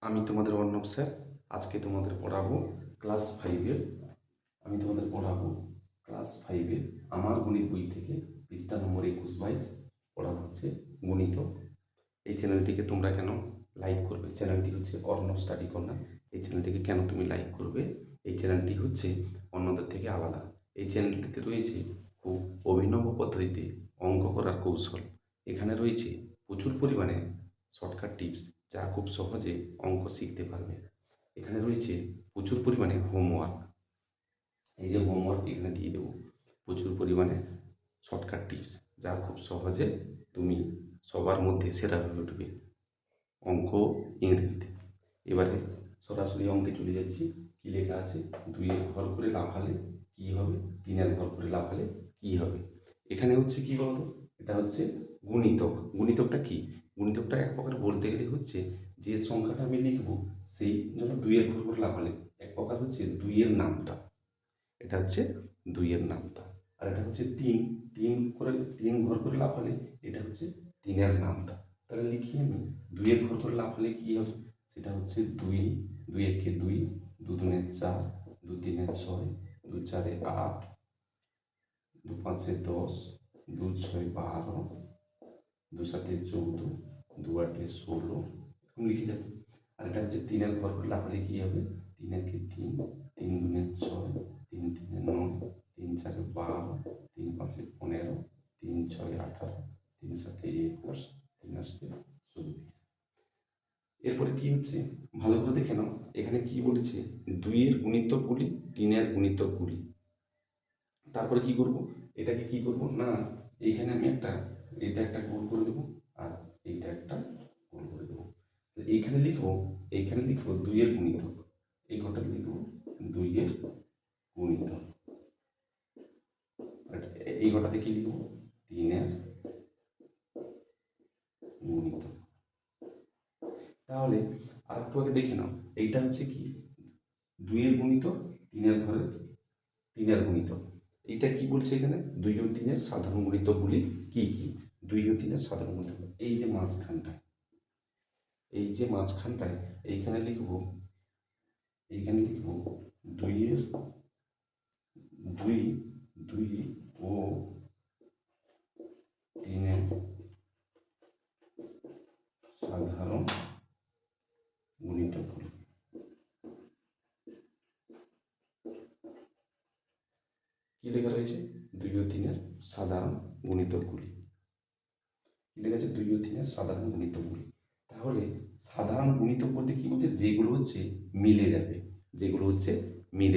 আমি তোমাদের অর্ণব স্যার। আজকে তোমাদের পড়াবো ক্লাস ফাইভের ক্লাস ফাইভের আমার গণিত বই থেকে পৃষ্ঠা নম্বর 21-22 পড়া হচ্ছে গণিত। এই চ্যানেলটিকে তোমরা কেন লাইক করবে? চ্যানেলটি হচ্ছে অর্ণব স্টাডি কর্নার। এই চ্যানেলটিকে কেন তুমি লাইক করবে? এই চ্যানেলটি হচ্ছে অন্যদের থেকে আলাদা। এই চ্যানেলটিতে রয়েছে খুব অভিনব পদ্ধতিতে অঙ্ক করার কৌশল। এখানে রয়েছে প্রচুর পরিমাণে শর্টকাট টিপস, যা খুব সহজে অঙ্ক শিখতে পারবে। এখানে রয়েছে প্রচুর পরিমাণে হোমওয়ার্ক। এই যে হোমওয়ার্ক এখানে দিয়ে দেবো, প্রচুর পরিমাণে শর্টকাট টিপস, যা খুব সহজে তুমি সবার মধ্যে সেরা হয়ে উঠবে অঙ্ক ইংরেজিতে। এবারে সরাসরি অঙ্কে চলে যাচ্ছি। কী লেখা আছে? 2-এর ঘর করে লাফালে কী হবে? 3-এর ঘর করে লাফালে কী হবে? এখানে হচ্ছে কি বলতো, এটা হচ্ছে গুণিতক। গুণিতকটা কি? গুণিতকটা এক প্রকার বলতে গেলে হচ্ছে যে সংখ্যাটা আমি লিখবো, সেই জন্য 2-এর ঘর করে লাফালে এক প্রকার হচ্ছে 2-এর নামতা। এটা হচ্ছে 2-এর নামতা। আর এটা হচ্ছে 3 ঘর করে লাফালে এটা হচ্ছে 3-এর নামতা। তাহলে লিখি আমি 2-এর ঘর করে লাফালে কী হবে? সেটা হচ্ছে 2, 2 একে 2, 2 দুনে 4, 2 তিনে 6, 2 চারে 8, 2 পাঁচে 10, 2 ছয় 12, 2 সাতে 14, 2 আটে 16, এরকম লিখে যাবে। আর এটা হচ্ছে 3-এর ঘর করে লাফালে কী হবে? 3 একে 3, 3 দুনে 6, 3 তিনে 9, 3 চারে 12, 3 পাঁচে 15, 3 ছয় 18, 3 সাতে 21, 3 আটে 24। এরপরে কি হচ্ছে ভালো করে দেখে নাও। এখানে কি বলেছে? 2-এর গুণিতকগুলি 3-এর গুণিতকগুলি। তারপরে কি করব? এটাকে কি করব না, এইখানে আমি এটা একটা গোল করে দেবো, আর এইটা একটা গোল করে দেবো। এইখানে লিখবো 2-এর গুণিতক। এই ঘরটাতে লিখবো 2-এর গুণিতক। এই ঘরটাতে কি লিখবো? 3-এর গুণিতক। তাহলে আর একটু আগে দেখে নাও, এইটা হচ্ছে কি 2-এর গুণিতক, 3-এর গুণিতক। এইটা কি বলছে এখানে? 2 ও 3-এর সাধারণ গুণিতকগুলি কি কি? 2 ও 3-এর সাধারণ গুণিতক এই যে মাঝখানটায়, এইখানে লিখবো 2-এর 2 ও 3-এর সাধারণ গুণিতকগুলি। কি লেখা রয়েছে? 2 ও 3-এর সাধারণ গুণিতকগুলি। কি লেখা আছে? 2 ও 3-এর সাধারণ গুণিতকগুলি। তাহলে সাধারণ গুণিতক বলতে কি বলছে? যেগুলো হচ্ছে মিলে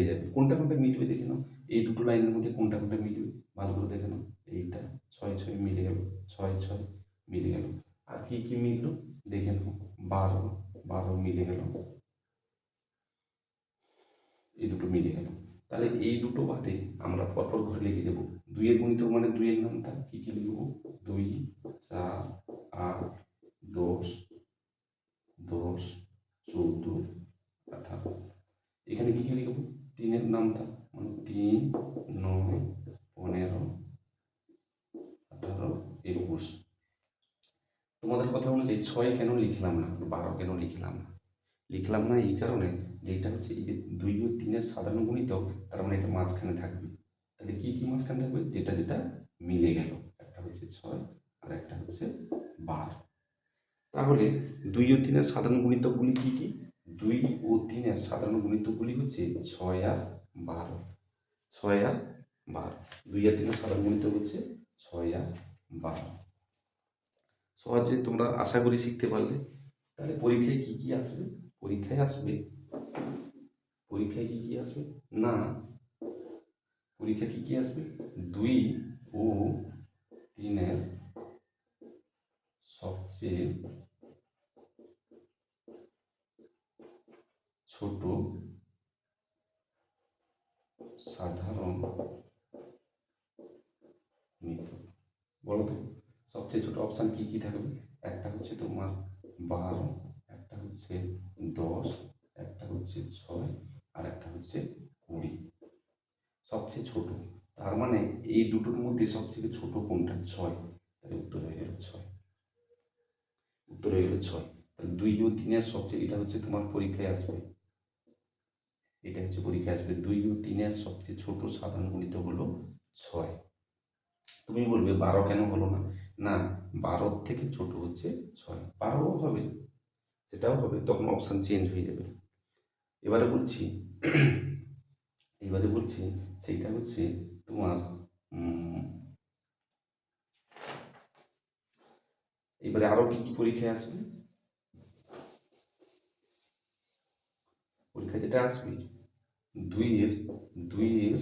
যাবে, কোনটা কোনটা মিলবে দেখে নাও। এই দুটো লাইনের মধ্যে কোনটা কোনটা মিলবে ভালো করে দেখে নাও। এইটা 6 6 মিলে গেল, 6 6 মিলে গেল। আর কি কি মিললো দেখে নাও। 12 12 মিলে গেল, এই দুটো মিলে গেল। তাহলে এই দুটো বাদে আমরা পরপর ঘরে লিখে দেবো। 2-এর গুণিতক মানে 2-এর নামতা। কি কি লিখবো? 2 4 8 10 10 14 18। এখানে কি কি লিখবো? 3-এর নামতা মানে 3 9 15 18 21। তোমাদের কথা অনুযায়ী 6 কেন লিখলাম না, 12 কেন লিখলাম না এই কারণে যে এটা হচ্ছে এই যে 2 ও 3-এর সাধারণ গুণিতক, তার মানে এটা মাঝখানে থাকবে। তাহলে কি কি মাঝখানে থাকবে? যেটা যেটা মিলে গেল। একটা হচ্ছে 6 আর একটা হচ্ছে 12। তাহলে 2 ও 3-এর সাধারণ গুণিতকগুলি কি কি? 2 ও 3-এর সাধারণ গুণিতকগুলি হচ্ছে 6 আর 12। 6 আর 12। 2 আর 3-এর সাধারণ গুণিতক হচ্ছে 6 আর 12। সহজে তোমরা আশা করি শিখতে পারলে। তাহলে পরীক্ষায় কি কি আসবে? পরীক্ষায় কি কি আসবে না, পরীক্ষা কি কি আসবে? 2 ও 3-এর সবচেয়ে ছোট সাধারণ গুণিতক। বলো তো সবচেয়ে ছোট অপশান কি কি থাকবে? একটা হচ্ছে তোমার 12, একটা হচ্ছে 10, একটা হচ্ছে 6, আর একটা হচ্ছে 20। সবচেয়ে ছোট, তার মানে এই দুটোর মধ্যে সবথেকে ছোট কোনটা? 6। তাহলে উত্তর হয়ে গেল 6। তাহলে 2 ও 3-এর সবচেয়ে, এটা হচ্ছে তোমার পরীক্ষায় আসবে, এটা হচ্ছে পরীক্ষায় আসবে, 2 ও 3-এর সবচেয়ে ছোট সাধারণ গুণিতক হলো 6। তুমি বলবে 12 কেন হলো না? না, 12 থেকে ছোট হচ্ছে 6, 12ও হবে, সেটাও হবে, তখন অপশান চেঞ্জ হয়ে যাবে। এবারে বলছি সেইটা হচ্ছে তোমার এবারে আরো কি কি পরীক্ষায় আসবে, পরীক্ষায় যেটা আসবে দুইয়ের দুইয়ের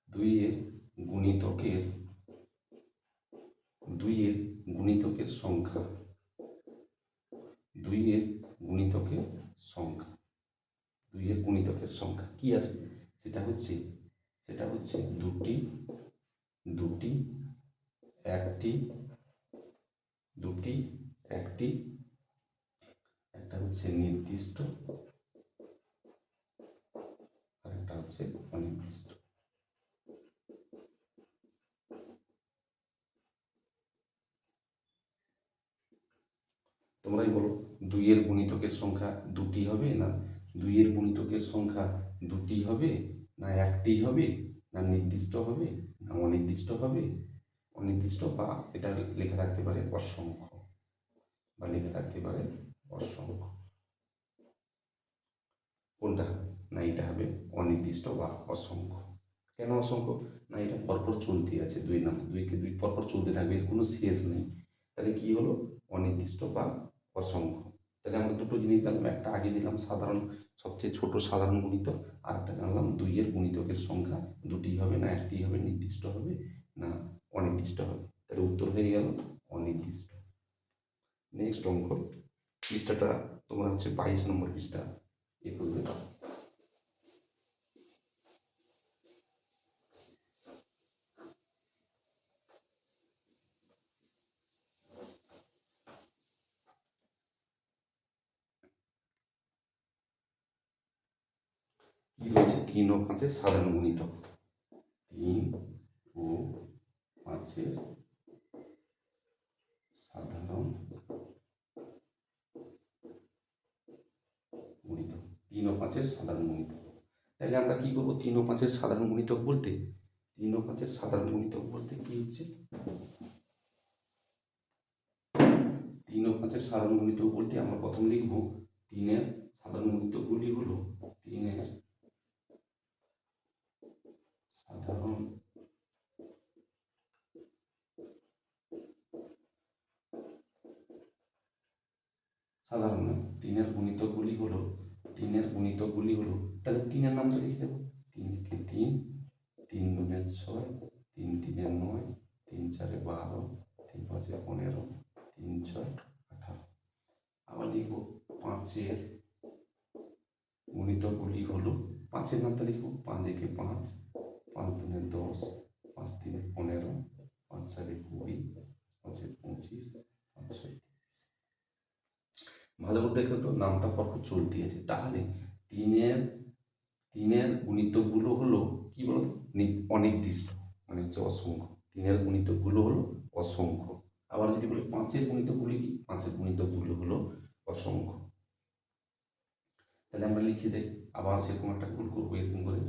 দুইয়ের গুণিতকের দুইয়ের গুণিতকের সংখ্যা, দুইয়ের গুণিতকের সংখ্যা, দুইয়ের গুণিতকের সংখ্যা কি আসবে? সেটা হচ্ছে দুটি, দুটি, একটি, দুটি, একটি, একটা হচ্ছে নির্দিষ্ট, আর একটা হচ্ছে অনির্দিষ্ট। তোমরাই বলো, দুইয়ের গুণিতকের সংখ্যা দুটি হবে, না দুইয়ের গুণিতকের সংখ্যা দুটি হবে, না একটি হবে, না নির্দিষ্ট হবে, না অনির্দিষ্ট হবে? অনির্দিষ্ট, বা এটা লেখা থাকতে পারে অসংখ্য, বা লেখা থাকতে পারে অসংখ্য। কোনটা হবে? না এটা হবে অনির্দিষ্ট বা অসংখ্য। কেন অসংখ্য? না এটা পরপর চলতে আছে, 2 নাম 2 কে 2 পরপর চলতে থাকবে, এর কোনো শেষ নেই। তাহলে কি হলো? অনির্দিষ্ট বা অসংখ্য। তাহলে আমরা দুটো জিনিস জানলাম, একটা আগে দিলাম সাধারণ, সবচেয়ে ছোট সাধারণ গুণিতক, আর একটা জানলাম দুইয়ের গুণিতকের সংখ্যা দুটি হবে, না একটি হবে, নির্দিষ্ট হবে, না অনির্দিষ্ট হবে। তাহলে উত্তর হয়ে গেল অনির্দিষ্ট। নেক্সট অঙ্ক, পৃষ্ঠাটা তোমরা হচ্ছে 22 নম্বর পৃষ্ঠা এ করবে। কি রয়েছে? 3 ও 5-এর সাধারণ গুণিতক, 3 ও 5-এর সাধারণ গুণিতক, 3 ও 5-এর সাধারণ গুণিতক। তাহলে আমরা কি করবো? 3 ও 5-এর সাধারণ গুণিতক বলতে, 3 ও 5-এর সাধারণ গুণিতক বলতে কি হচ্ছে, 3 ও 5-এর সাধারণ গুণিতক বলতে আমরা প্রথম লিখব 3-এর সাধারণ গুণিতকগুলি হলো 3-এর সাধারণ সাধারণ নয়, 3-এর গুণিতকগুলি হলো, 3-এর গুণিতকগুলি হলো, তাহলে 3-এর নামটা লিখে দেবো, 3 কে 3, 3 দুনে 6, 3 তিনে 9, 3 চারে 12, 3 পাঁচে 15, 3 6 18। আবার লিখব 5-এর গুণিতকগুলি হলো, 5-এর নামটা লিখব, 5 একে 5, 5 দুনে 10, 5 তিনে 15, 5 চারে 20, 5 25, 5 6 30। ভালো করে দেখো তো, নামটা পরপর চলতে আছে। তাহলে তিনের গুণিতকগুলো হলো কি বলতো, অনির্দিষ্ট, মানে হচ্ছে অসংখ্য। 3-এর গুণিতকগুলো হলো অসংখ্য। আবার যদি বলি 5-এর গুণিতকগুলি কি, 5-এর গুণিতকগুলো হলো অসংখ্য। তাহলে আমরা লিখে দেই, আবার সেরকম একটা গোল করবো, এরকম করে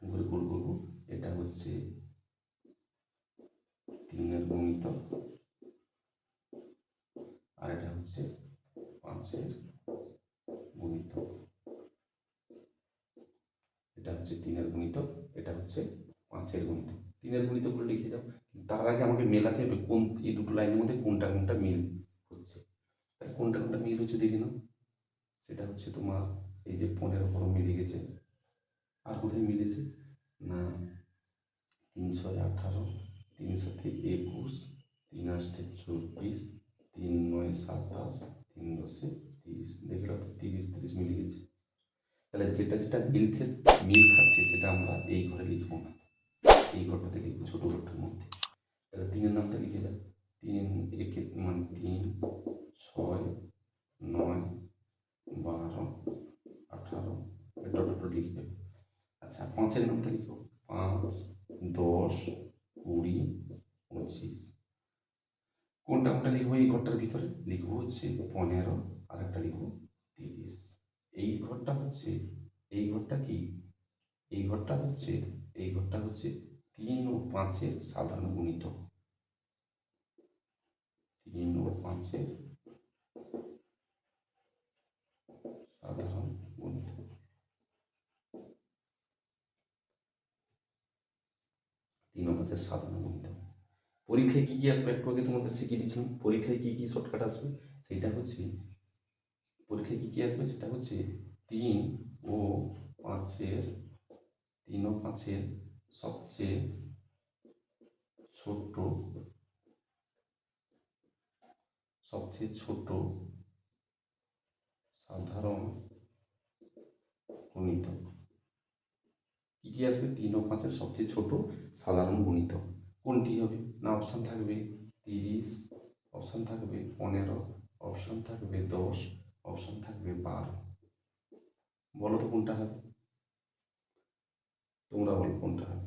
গোল করবো। এটা হচ্ছে 3-এর গুণিতক, আর এটা হচ্ছে 5-এর গুণিতক। এটা হচ্ছে 3-এর গুণিতক, এটা হচ্ছে 5-এর গুণিতক। 3-এর গুণিতকগুলো লিখে দাও। তার আগে আমাকে মেলাতে হবে কোন এই দুটো লাইনের মধ্যে কোনটা কোনটা মিল হচ্ছে। তাহলে কোনটা কোনটা মিল হচ্ছে দেখে নাও। সেটা হচ্ছে তোমার এই যে 15 বড় মিলে গেছে। আর কোথায় মিলেছে? না 3 6 18, 3 7 21, 3 8 24, 3 9 27, 3 10 30। দেখলাম তো 30 30 মিলে গেছে। তাহলে যেটা যেটা মিল খাচ্ছে সেটা আমরা এই ঘরে লিখবো না, এই ঘরটাতে লিখবো, ছোট ঘরটার মধ্যে। তাহলে 3-এর নামটা লিখে দাও, 3 একে মানে 3 6 9 12 18, এটা লিখে দেবে। আচ্ছা 5-এর নামটা লিখো, 5 10 20 25। কোন কোনটা কোনটা লিখবো এই ঘরটার ভিতরে? লিখবো হচ্ছে 15 আর একটা লিখবো 30। এই ঘরটা হচ্ছে, এই ঘরটা কি, এই ঘরটা হচ্ছে, এই ঘরটা হচ্ছে 3 ও 5-এর সাধারণ গুণিতক। 3 ও 5-এর সাধারণ গুণিতক। 3 ও 5-এর সাধারণ গুণিতক। পরীক্ষায় কি কি আসবে একটু আগে তোমাদের শিখিয়ে দিচ্ছিলাম। পরীক্ষায় কি কি শর্টকাট আসবে সেটা হচ্ছে, পরীক্ষায় কি কি আসবে সেটা হচ্ছে 3 ও 5-এর, 3 ও 5-এর সবচেয়ে ছোট, সবচেয়ে ছোট সাধারণ গুণিতক। কি কি আসবে? 3 ও 5-এর সবচেয়ে ছোট সাধারণ গুণিতক কোনটি হবে? না অপশান থাকবে 30, অপশান থাকবে 15, অপশান থাকবে 10, অপশান থাকবে 12। বলো তো কোনটা হবে? তোমরা বলো কোনটা হবে?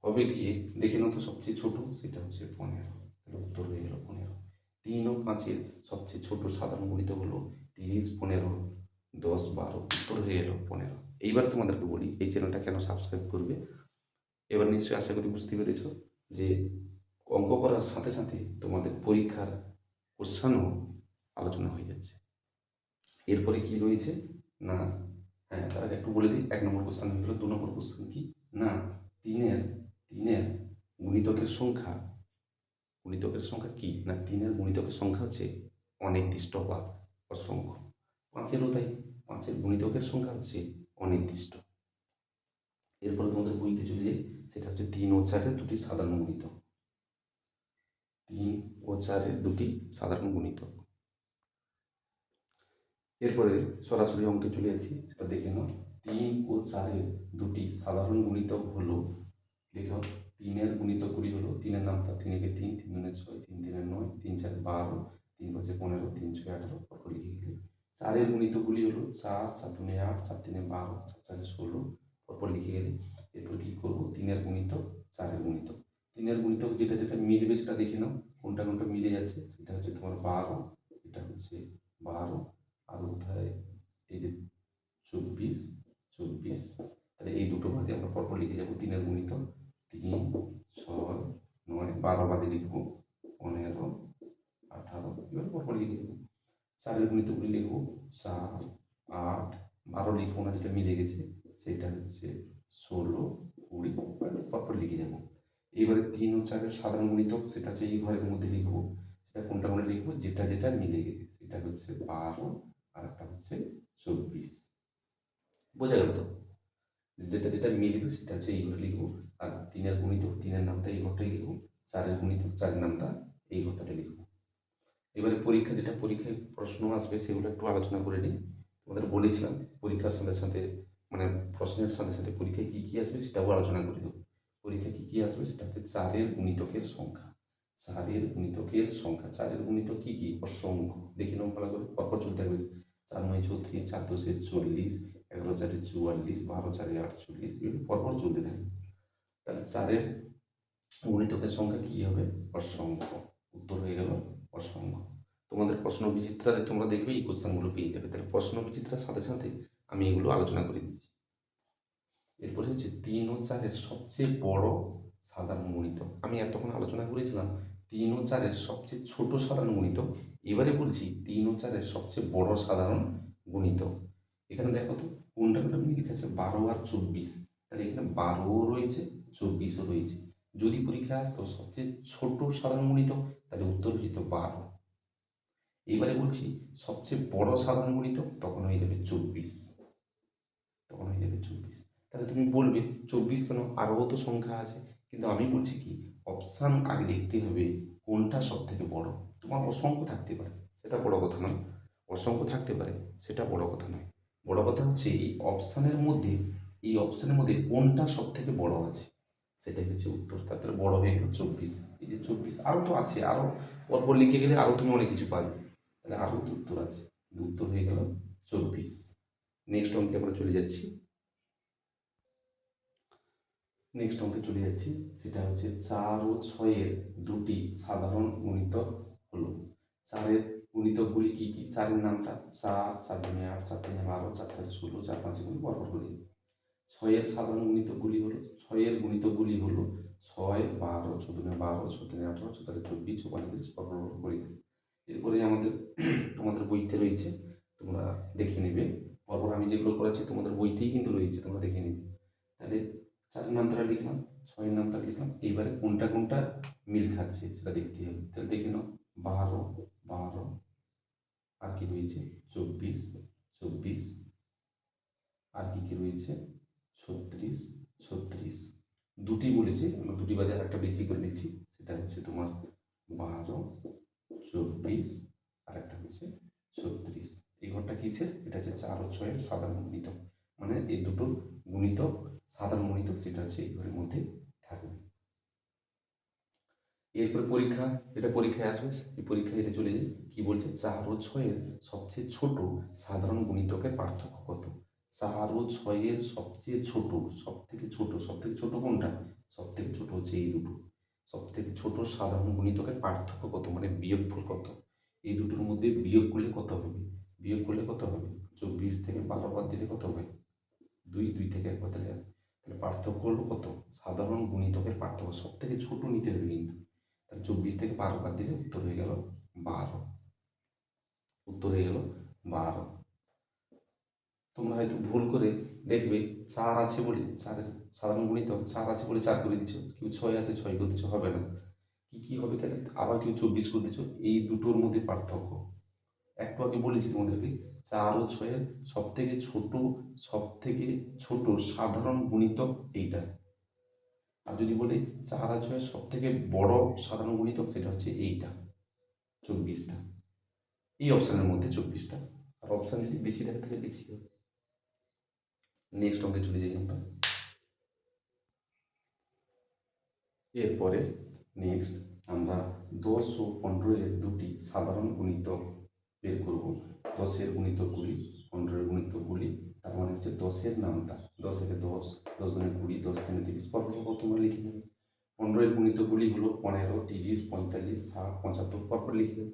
হবে গিয়ে দেখে নাও তো, সবচেয়ে ছোট সেটা হচ্ছে 15। তাহলে উত্তর হয়ে গেল 15। 3 ও 5-এর সবচেয়ে ছোট সাধারণ গুণিতক হলো 30, 15, 10, 12। উত্তর হয়ে গেল 15। এইবার তোমাদেরকে বলি এই চ্যানেলটা কেন সাবস্ক্রাইব করবে। এবার নিশ্চয়ই আশা করি বুঝতে পেরেছ যে অঙ্ক করার সাথে সাথে তোমাদের পরীক্ষার কোশ্চেনও আলোচনা হয়ে যাচ্ছে। এরপরে কি রয়েছে না, হ্যাঁ তার আগে একটু বলে দিই। 1 নম্বর কোশ্চেন হয়ে গেল। 2 নম্বর কোশ্চেন কি না, তিনের গুণিতকের সংখ্যা, গুণিতকের সংখ্যা কি না, 3-এর গুণিতকের সংখ্যা হচ্ছে অনির্দিষ্ট বা অসংখ্য। 5-এরও তাই, 5-এর গুণিতকের সংখ্যা হচ্ছে অনির্দিষ্ট। এরপরে তোমাদের বইতে চলে যাই, সেটা হচ্ছে 3 ও 4-এর দুটি সাধারণ গুণিতক। 3 ও 4-এর দুটি সাধারণ গুণিতক। এরপরে সরাসরি অঙ্কে চলে যাচ্ছি, সেটা দেখে নাও। 3 ও 4-এর দুটি সাধারণ গুণিতক হলো, লেখো 3-এর গুণিতকগুলি হলো, 3-এর নামতা 3 একে 3, 3 দুনে 6, 3 তিনে 9, 3 চারে 12, 3 পাঁচে 15, 3 ছয় 18, পরপর লিখে গেলে। 4-এর গুণিতকগুলি হলো 4, 4 দুনে 8, 4 তিনে 12, 4 চারে 16, পরপর লিখে গেলে। এরপর কি করবো? 3-এর গুণিতক, 4-এর গুণিতক। 3-এর গুণিতক যেটা যেটা মিলবে সেটা দেখে নাও, কোনটা কোনটা মিলে যাচ্ছে। সেটা হচ্ছে তোমার 12, এটা হচ্ছে 12, আর কোথায় এই যে 24, 24। তাহলে এই দুটো বাদে আমরা পরপর লিখে যাবো 3-এর গুণিতক। 3, 6, 9, 12 বাদে লিখবো 15, 18। এবার পরপর লিখে যাবো। 4-এর গুণিতকগুলি লিখবো 4, 8, 12 লিখবো না, যেটা মিলে গেছে সেটা হচ্ছে 16, 20, পরপর লিখে যাবো। এইবারে 3 ও 4-এর সাধারণ গুণিতক, সেটা হচ্ছে এই ঘরের মধ্যে লিখবো। সেটা কোনটা কোনটা লিখবো? যেটা যেটা মিলে গেছে সেটা হচ্ছে 12, আর একটা হচ্ছে 24। বোঝা গেল তো? যেটা যেটা মিলবে সেটা হচ্ছে এই ঘরে লিখবো। আর 3-এর গুণিতক, 3-এর নামটা এই ঘরটাই লিখবো। 4-এর গুণিতক, 4-এর নামটা এই ঘরটাতে লিখবো। এবারে পরীক্ষা, যেটা পরীক্ষায় প্রশ্ন আসবে সেগুলো একটু আলোচনা করে নিই। তোমাদের বলেছিলাম পরীক্ষার সাথে সাথে, মানে প্রশ্নের সাথে সাথে পরীক্ষায় কী কী আসবে সেটাও আলোচনা করে দেবো। পরীক্ষায় কী কী আসবে সেটা হচ্ছে 4-এর গুণিতকের সংখ্যা। 4-এর গুণিতকের সংখ্যা, 4-এর গুণিতক কী কী? অসংখ্য। দেখে নাও ভালো করে, পরপর চলতে হবে। 4 9 34, 4 2 40, 11 4 44, 12 4 48, এগুলো পরপর চলতে থাকে। তাহলে 4-এর গুণিতকের সংখ্যা কী হবে? অসংখ্য। উত্তর হয়ে গেল অসংখ্য। তোমাদের প্রশ্ন বিচিত্রাতে তোমরা দেখবে এই কোশ্চেনগুলো পেয়ে যাবে। তাহলে প্রশ্ন বিচিত্রার সাথে সাথে আমি এগুলো আলোচনা করে দিচ্ছি। এরপরে হচ্ছে 3 ও 4-এর সবচেয়ে বড় সাধারণ গুণিতক। আমি এতক্ষণ আলোচনা করেছিলাম 3 ও 4-এর সবচেয়ে ছোট সাধারণ গুণিতক। এবারে বলছি 3 ও 4-এর সবচেয়ে বড় সাধারণ গুণিতক। এখানে দেখো তো কোনটা কোনটা মিলে গেছে, 12 আর 24। তাহলে এখানে 12ও রয়েছে, 24ও রয়েছে। যদি পরীক্ষা আসতো সবচেয়ে ছোট সাধারণ গুণিতক, তাহলে উত্তর হয়ে যেত 12। এবারে বলছি সবচেয়ে বড় সাধারণ গুণিতক, তখন হয়ে যাবে 24, তখন হয়ে যাবে 24। তাহলে তুমি বলবে 24 কেন, আরও তো সংখ্যা আছে। কিন্তু আমি বলছি কি, অপশান আগে দেখতে হবে কোনটা সব থেকে বড়। তোমার অসংখ্য থাকতে পারে, সেটা বড় কথা নয়। অসংখ্য থাকতে পারে, সেটা বড় কথা নয়। বড় কথা হচ্ছে এই অপশানের মধ্যে, এই অপশানের মধ্যে কোনটা সব থেকে বড় আছে, সেটাই হচ্ছে উত্তর। তারপরে বড় হয়ে গেল 24। এই যে 24, আরও তো আছে, আরও পরপর লিখে গেলে আরও তুমি অনেক কিছু পাবে। তাহলে আরও তো উত্তর আছে, উত্তর হয়ে গেল 24। নেক্সট অঙ্কে আমরা চলে যাচ্ছি। নেক্সট অঙ্কে চলে যাচ্ছি, সেটা হচ্ছে 4 ও 6-এর দুটি সাধারণ গুণিতক হলো। 4-এর গুণিতকগুলি কী কী? 4-এর নামটা 4, 4 দুগুণে 8, 4 তিনে 12, 4 4 16, 4 5 গুণ পরপর করি। 6-এর সাধারণ গুণিতকগুলি হলো 6-এর গুণিতকগুলি হলো 6, 12, 6 দুগুণে 12, 6 তিনে 18, 6 4 24, 6 5 30 পরপর করি। এরপরে আমাদের তোমাদের বইতে রয়েছে, তোমরা দেখে নেবে। পরপর আমি যেগুলো করাচ্ছি তোমাদের বইতেই কিন্তু রয়েছে, তোমরা দেখে নেবে। তাহলে 4-এর নামটা লিখলাম, 6-এর নামটা লিখলাম, এইবারে কোনটা কোনটা মিল খাচ্ছে সেটা দেখতে হবে। তাহলে দেখে নাও 12, 12, আর কি রয়েছে 24, 24, আর কি কি রয়েছে 36, 36। দুটি বলেছে, আমরা দুটি বাদে একটা বেশি করে নিচ্ছি, সেটা হচ্ছে তোমার 12, 24, আর একটা হচ্ছে 36। এই ঘরটা কিসের? এটা হচ্ছে 4 ও 6-এর সাধারণ গুণিতক, মানে এই দুটোর গুণিতক সাধারণ গুণিতক সেটা হচ্ছে এই ঘরের মধ্যে থাকবে। এরপর পরীক্ষা, এটা পরীক্ষায় আসবে, এই পরীক্ষায় এটা চলে যায় কি বলছে 4 ও 6-এর সবচেয়ে ছোট সাধারণ গুণিতকের পার্থক্য কত? 4 ও 6-এর সবচেয়ে ছোট, সব থেকে ছোট কোনটা? সব থেকে ছোট হচ্ছে এই দুটো। সব থেকে ছোট সাধারণ গুণিতকের পার্থক্য কত, মানে বিয়োগফল কত? এই দুটোর মধ্যে বিয়োগ করলে কত হবে? বিয়োগ করলে কত হবে? 24 থেকে 12 বাদ দিলে কত হবে? 2, 2 থেকে 1 বাদ দিলে, তাহলে পার্থক্য হলো কত? সাধারণ গুণিতকের পার্থক্য সব থেকে ছোট নিতে হবে কিন্তু। তাহলে 24 থেকে 12 বাদ দিলে উত্তর হয়ে গেল 12, উত্তর হয়ে গেল 12। তোমরা হয়তো ভুল করে দেখবে 4 আছে বলে 4-এর সাধারণ গুণিতক 4 আছে বলে 4 করে দিচ্ছ, কেউ 6 আছে 6 করে দিচ্ছ, হবে না। কি হবে তাহলে? আবার কেউ 24 করে দিচ্ছ। এই দুটোর মধ্যে পার্থক্য একটু আগে বলেছি তোমাদেরকে, 4 ও 6-এর সব থেকে ছোট সাধারণ গুণিতক এইটা। আর যদি বলি 4 আর 6-এর সব থেকে বড় সাধারণ গুণিতক সেটা হচ্ছে এইটা, 24টা। এই অপশানের মধ্যে 24টা, আর অপশান যদি বেশি থাকে তাহলে বেশি হবে। নেক্সট অঙ্কে চলে যাই আমরা। এরপরে নেক্সট আমরা 10 ও 15-এর দুটি সাধারণ গুণিতক বের করব। 10-এর গুণিতকগুলি, 15-এর গুণিতকগুলি, তার মানে হচ্ছে 10-এর নামতা, 10 একে 10, 10 দুগুণে 20, 10 তিনে 30 পরপর তোমরা লিখে নেবে। 15-এর গুণিতকগুলি হলো 15, 30, 45, 60, 75 পরপর লিখে দেবে।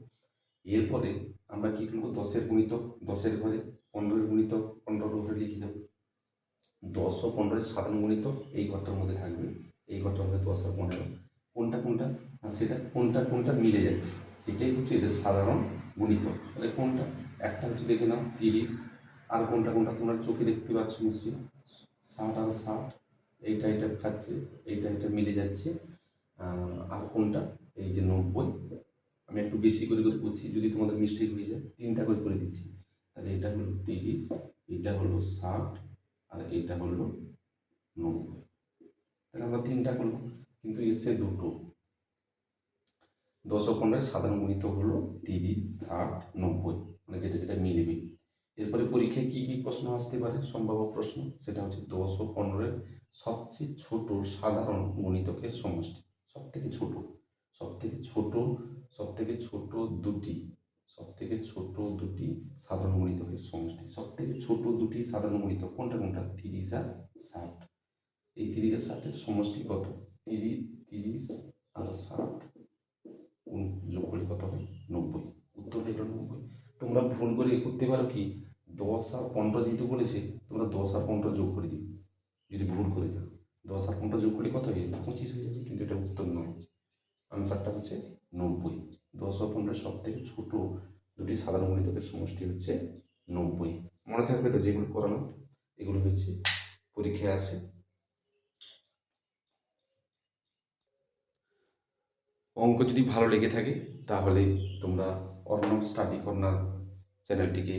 এরপরে আমরা কি করবো? 10-এর গুণিতক 10-এর ঘরে, 15-এর গুণিতক 15-এর ঘরে লিখে দেবো। 10 ও 15-এর সাধারণ গুণিতক এই ঘরটার মধ্যে থাকবে, এই ঘরটার মধ্যে 10 আর 15, কোনটা কোনটা সেটা কোনটা মিলে যাচ্ছে সেটাই হচ্ছে এদের সাধারণ গুণিতক। তাহলে কোনটা? একটা হচ্ছে দেখে নাও 30, আর কোনটা তোমরা চোখে দেখতে পাচ্ছ নিশ্চয়ই, 60 আর 60, এইটা খাচ্ছে, এইটা মিলে যাচ্ছে। আর কোনটা? এই যে 90। আমি একটু বেশি করে করছি, যদি তোমাদের মিস্টেক হয়ে যায় 3টা করে দিচ্ছি। তাহলে এটা হলো 30, এটা হলো 60, আর এটা হলো 90। তাহলে আমরা 3টা করলাম, কিন্তু এসছে দুটো। 10 ও 15-এর সাধারণ গুণিতক হলো 30, 60, 90, মানে যেটা মিলবে। এরপরে পরীক্ষায় কি কি প্রশ্ন আসতে পারে, সম্ভাব্য প্রশ্ন, সেটা হচ্ছে 10 ও 15-এর সবচেয়ে ছোট সাধারণ গুণিতকের সমষ্টি। সব থেকে ছোট দুটি সাধারণ গুণিতকের সমষ্টি। সব থেকে ছোট দুটি সাধারণ গুণিতক কোনটা 30 আর 60। এই 30 আর 60-এর সমষ্টি কত? 30 আর 60 যোগ করলে কত হয়? 90। উত্তর হয়ে গেল 90। তোমরা ভুল করে করতে পারো কি, 10 আর 15 যেহেতু বলেছে, তোমরা 10 আর 15 যোগ করে দিবে। যদি ভুল করে যাও, 10 আর 15 যোগ করলে কত হয়ে যাবে? 25 হয়ে যাবে, কিন্তু এটা উত্তর নয়। আনসারটা হচ্ছে 90। 10 ও 15-এর সব থেকে ছোট দুটি সাধারণ গুণিতকের সমষ্টি হচ্ছে 90। মনে থাকবে তো যেগুলো করানো, এগুলো হচ্ছে পরীক্ষায় আসে। অঙ্ক যদি ভালো লেগে থাকে তাহলে তোমরা অর্ণব স্টাডি কর্নার চ্যানেলটিকে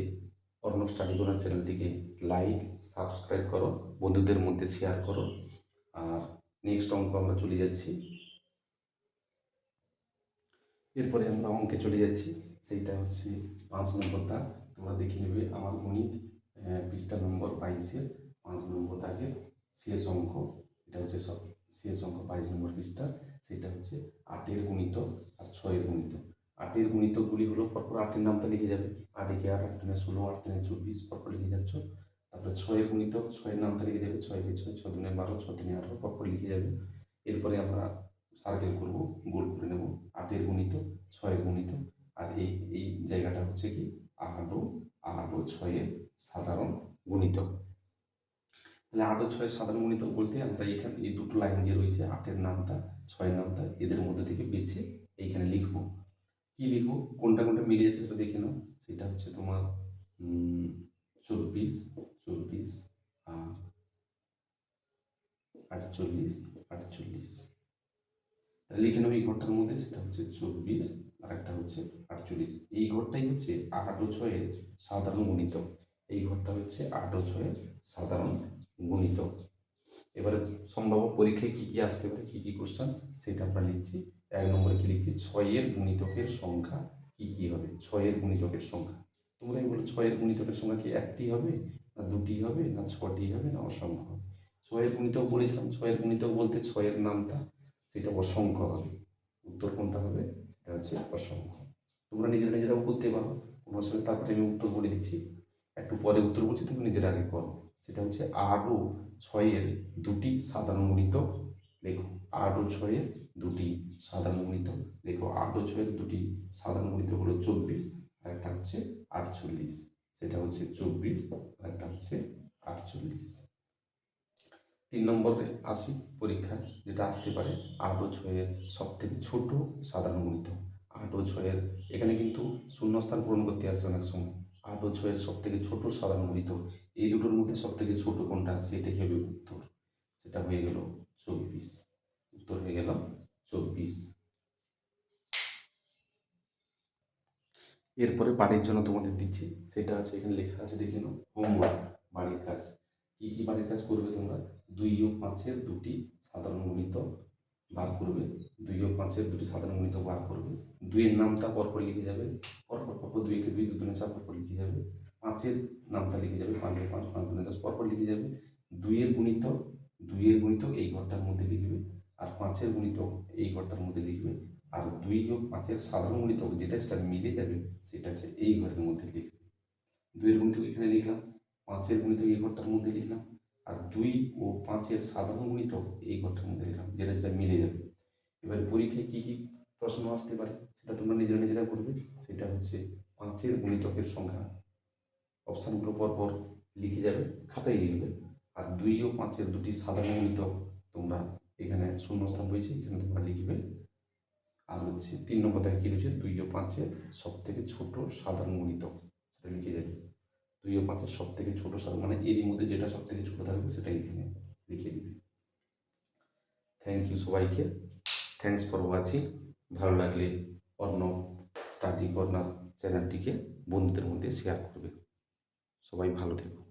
লাইক, সাবস্ক্রাইব করো, বন্ধুদের মধ্যে শেয়ার করো। আর নেক্সট অঙ্ক আমরা চলে যাচ্ছি। এরপরে আমরা অঙ্কে চলে যাচ্ছি, সেইটা হচ্ছে 5 নম্বরটা। তোমরা দেখে নেবে আমার গণিত পৃষ্ঠা নম্বর 22-এর 5 নম্বর দাগের শেষ অঙ্ক। এটা হচ্ছে শেষ অঙ্ক 22 নম্বর পৃষ্ঠা। সেটা হচ্ছে 8-এর গুণিতক আর 6-এর গুণিতক। 8-এর গুণিতকগুলি হলো পরপর 8-এর নামটা লিখে যাবে, 8 একে 8, 8 তিনে 16, 8 তিনে 24 পরপর লিখে যাচ্ছ। তারপরে 6-এর গুণিতক, 6-এর নামটা লিখে যাবে, 6 একে 6, 6 দুনে 12, 6 তিনে 18 পরপর লিখে যাবে। এরপরে আমরা সার্কেল করব, গোল করে নেব 8-এর গুণিতক, 6-এর গুণিতক, আর এই এই জায়গাটা হচ্ছে কি 8 ও 6-এর সাধারণ গুণিতক। তাহলে 8 ও 6-এর সাধারণ গুণিতক বলতে আমরা এখানে এই দুটো লাইন যে রয়েছে 8-এর নামতা 6-এর নামতা এদের মধ্যে থেকে বেছে এইখানে লিখবো। কি লিখবো, কোনটা কোনটা মিলে যাচ্ছে সেটা দেখে নাও। সেটা হচ্ছে তোমার 24 আর 48 তাহলে লিখে নেবো এই ঘরটার মধ্যে, সেটা হচ্ছে 24 আর একটা হচ্ছে 48। এই ঘরটাই হচ্ছে 8 ও 6-এর সাধারণ গুণিতক। এই ঘরটা হচ্ছে 8 ও 6-এর সাধারণ গুণিতক। এবারে সম্ভাব্য পরীক্ষায় কি কি আসতে পারে, কি কি কোশ্চেন সেটা আমরা লিখছি। 1 নম্বরে কি লিখছি, 6-এর গুণিতকের সংখ্যা কি কি হবে। 6-এর গুণিতকের সংখ্যা তোমরাই বলো, 6-এর গুণিতকের সংখ্যা কি একটি হবে, না দুটি হবে, না 6টি হবে, না অসংখ্য হবে। 6-এর গুণিতক বলেছিলাম, 6-এর গুণিতক বলতে 6-এর নামতা সেটা অসংখ্য হবে। উত্তর কোনটা হবে, সেটা হচ্ছে অসংখ্য। তোমরা নিজেরাও করতে পারো কোনো অসুবিধা, তারপরে আমি উত্তর বলে দিচ্ছি, একটু পরে উত্তর বলছি, তুমি নিজের আগে করো। সেটা হচ্ছে 8 ও 6-এর দুটি সাধারণ গুণিতক লেখো। 8 ও 6-এর দুটি সাধারণ গুণিতক লেখো। 8 ও 6-এর দুটি সাধারণ গুণিতক হলো 24 আর একটা হচ্ছে 48। সেটা হচ্ছে 24 আর একটা হচ্ছে 48। 3 নম্বরে আসি পরীক্ষা যেটা আসতে পারে, 8 ও 6-এর সব থেকে ছোট সাধারণ গুণিতক। 8 ও 6-এর এখানে কিন্তু শূন্যস্থান পূরণ করতে আসে অনেক সময়। 8 ও 6-এর সব থেকে ছোট সাধারণ গুণিতক, এই দুটোর মধ্যে সব থেকে ছোট কোনটা, সেটাই হবে উত্তর। সেটা হয়ে গেল 24। উত্তর হয়ে গেল 24। এরপরে বাড়ির জন্য তোমাদের দিচ্ছি, সেটা আছে এখানে লেখা আছে, দেখে নাও। হোমওয়ার্ক, বাড়ির কাজ। কি কি বাড়ির কাজ করবে তোমরা, 2 ও 5-এর দুটি সাধারণ গুণিতক বার করবে। 2 ও 5-এর দুটি সাধারণ গুণিতক বার করবে। 2-এর নামতা পরপর লিখে যাবে, পরপর 2 একে 2, 2 দুগুণে 4 পরপর লিখে যাবে। 5-এর নামতা লিখে যাবে, 5 এ 5, 5 দুগুণে 10 পরপর লিখে যাবে। 2-এর গুণিতক এই ঘরটার মধ্যে লিখবে, আর 5-এর গুণিতক এই ঘরটার মধ্যে লিখবে। আর 2 ও 5-এর সাধারণ গুণিতক যেটা সেটা মিলে যাবে, সেটা হচ্ছে এই ঘরের মধ্যে লিখবে। 2-এর গুণিতক এখানে লিখলাম, 5-এর গুণিতক এই ঘরটার মধ্যে লিখলাম, আর 2 ও 5-এর সাধারণ গুণিতক এই ঘরটার মধ্যে লিখলাম, যেটা যেটা মিলে যাবে। এবার পরীক্ষায় কি কি প্রশ্ন আসতে পারে সেটা তোমরা নিজেরা করবে। সেটা হচ্ছে 5-এর গুণিতকের সংখ্যা, অপশানগুলো পরপর লিখে যাবে, খাতায় লিখবে। আর 2 ও 5-এর দুটি সাধারণ গুণিতক তোমরা এখানে শূন্যস্থান রয়েছে, এখানে তোমরা লিখবে। আর হচ্ছে 3 নম্বর দেখে কি রয়েছে, 2 ও 5-এর সব থেকে ছোট সাধারণ গুণিতক সেটা লিখে যাবে। 2 ও 5-এর সব থেকে ছোট সাধারণ, মানে এরই মধ্যে যেটা সব থেকে ছোট থাকবে সেটা এখানে লিখে দিবে। থ্যাংক ইউ সবাইকে, থ্যাংকস ফর ওয়াচিং। ভালো লাগলে অর্ণব স্টাডি কর্নার চ্যানেলটিকে বন্ধুদের মধ্যে শেয়ার করবে। সবাই ভালো থেকো।